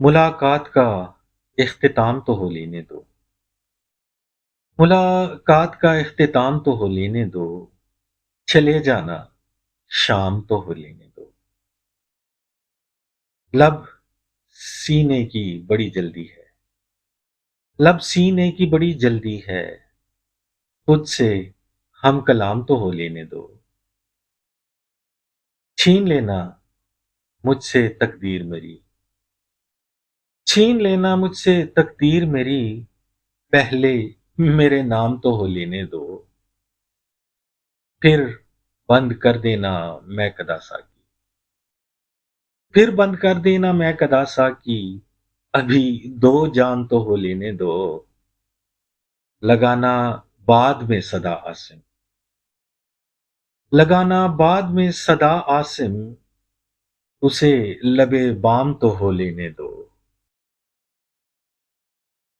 मुलाकात का इख्तिताम तो हो लेने दो। मुलाकात का इख्तिताम तो हो लेने दो। चले जाना, शाम तो हो लेने दो। लब सीने की बड़ी जल्दी है। लब सीने की बड़ी जल्दी है। खुद से हम कलाम तो हो लेने दो। छीन लेना मुझसे तकदीर मेरी। छीन लेना मुझसे तकदीर मेरी। पहले मेरे नाम तो हो लेने दो। फिर बंद कर देना मैं कदा साकी। फिर बंद कर देना मैं कदा साकी। अभी दो जान तो हो लेने दो। लगाना बाद में सदा आसिम। लगाना बाद में सदा आसिम। उसे लबे बाम तो हो लेने दो।